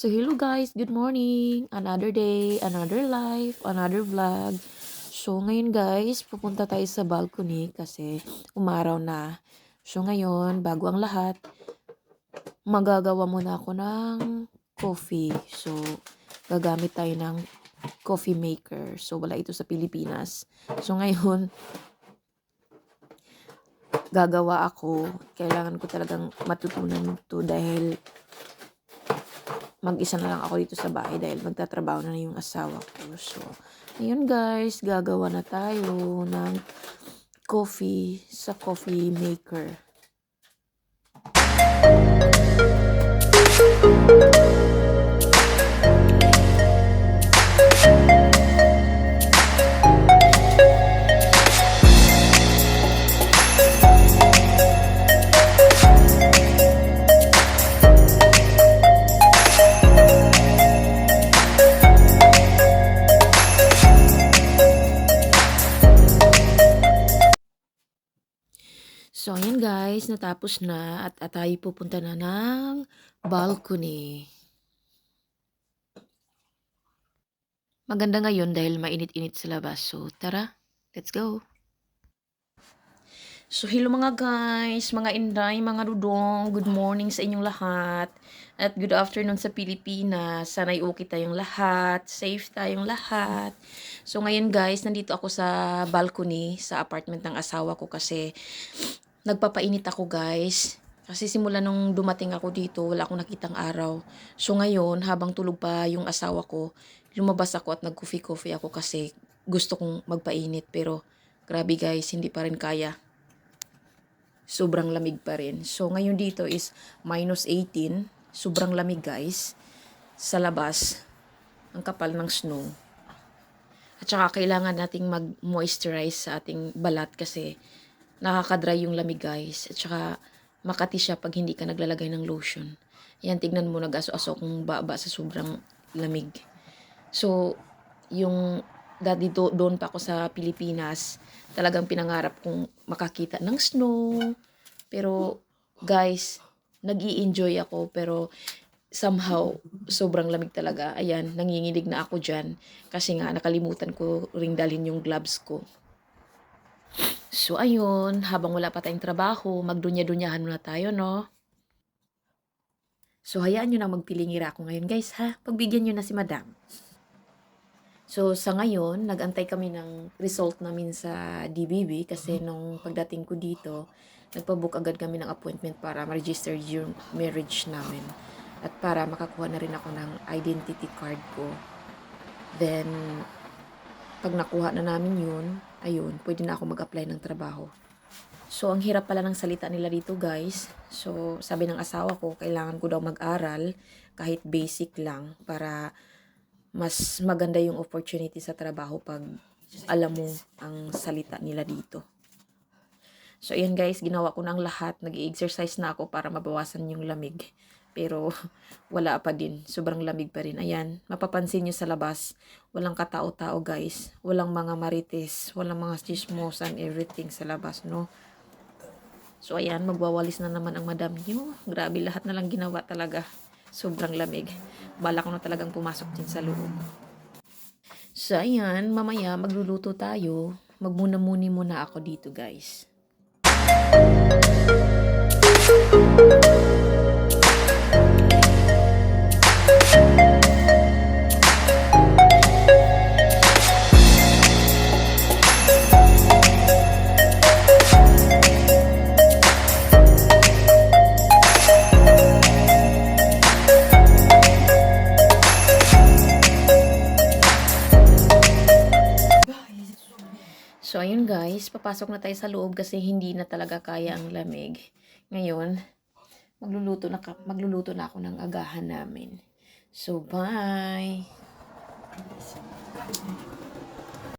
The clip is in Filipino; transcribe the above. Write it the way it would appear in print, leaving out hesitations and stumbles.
So hello guys, good morning. Another day, another life, another vlog. So ngayon guys, pupunta tayo sa balcony kasi umaraw na. So ngayon, bago ang lahat, magagawa muna ako ng coffee. So gagamit tayo ng coffee maker. So wala ito sa Pilipinas. So ngayon, gagawa ako. Kailangan ko talagang matutunan ito dahil mag-isa na lang ako dito sa bahay dahil magtatrabaho na yung asawa ko. So, ayun guys, gagawa na tayo ng coffee sa coffee maker. So, ayan guys, natapos na at tayo pupunta na ng balcony. Maganda ngayon dahil mainit-init sa labas. So, tara, let's go! So, hello mga guys, mga inday, mga dudong, good morning sa inyong lahat. At good afternoon sa Pilipinas. Sana'y okay tayong lahat, safe tayong lahat. So, ngayon guys, nandito ako sa balcony, sa apartment ng asawa ko kasi nagpapainit ako guys. Kasi simula nung dumating ako dito, wala akong nakitang araw. So ngayon, habang tulog pa yung asawa ko, lumabas ako at nag-coffee-coffee ako kasi gusto kong magpainit. Pero grabe guys, hindi pa rin kaya. Sobrang lamig pa rin. So ngayon dito is minus 18. Sobrang lamig guys. Sa labas, ang kapal ng snow. At saka kailangan nating mag-moisturize sa ating balat kasi nakaka-dry yung lamig guys. At saka makati siya pag hindi ka naglalagay ng lotion. Yan, tignan mo, nag-aso-aso kung baba sa sobrang lamig. So, yung dati doon pa ako sa Pilipinas, talagang pinangarap kong makakita ng snow. Pero, guys, nag-i-enjoy ako. Pero, somehow, sobrang lamig talaga. Ayan, nanginginig na ako dyan. Kasi nga, nakalimutan ko ring dalhin yung gloves ko. So, ayun, habang wala pa tayong trabaho, magdunya-dunyahan muna tayo, no? So, hayaan nyo na magpilingira ako ngayon, guys, ha? Pagbigyan nyo na si madam. So, sa ngayon, nag-antay kami ng result namin sa DBB kasi nung pagdating ko dito, nagpa-book agad kami ng appointment para ma-register yung marriage namin. At para makakuha na rin ako ng identity card ko. Then, pag nakuha na namin yun, ayun, pwede na ako mag-apply ng trabaho. So, ang hirap pala ng salita nila dito, guys. So, sabi ng asawa ko, kailangan ko daw mag-aral kahit basic lang para mas maganda yung opportunity sa trabaho pag alam mo ang salita nila dito. So, ayan guys, ginawa ko ng lahat. Nag-exercise na ako para mabawasan yung lamig. Pero, wala pa din. Sobrang lamig pa rin. Ayan, mapapansin nyo sa labas, walang katao-tao guys. Walang mga marites, walang mga chismosan, everything sa labas, no? So, ayan, magwawalis na naman ang madam nyo. Grabe, lahat na lang ginawa talaga. Sobrang lamig. Bala ko na talagang pumasok din sa loob. So, ayan, mamaya magluluto tayo. Magmuna-muni muna ako dito, guys. So, ayun guys, papasok na tayo sa loob kasi hindi na talaga kaya ang lamig. Ngayon, magluluto na ako ng agahan namin. So, bye!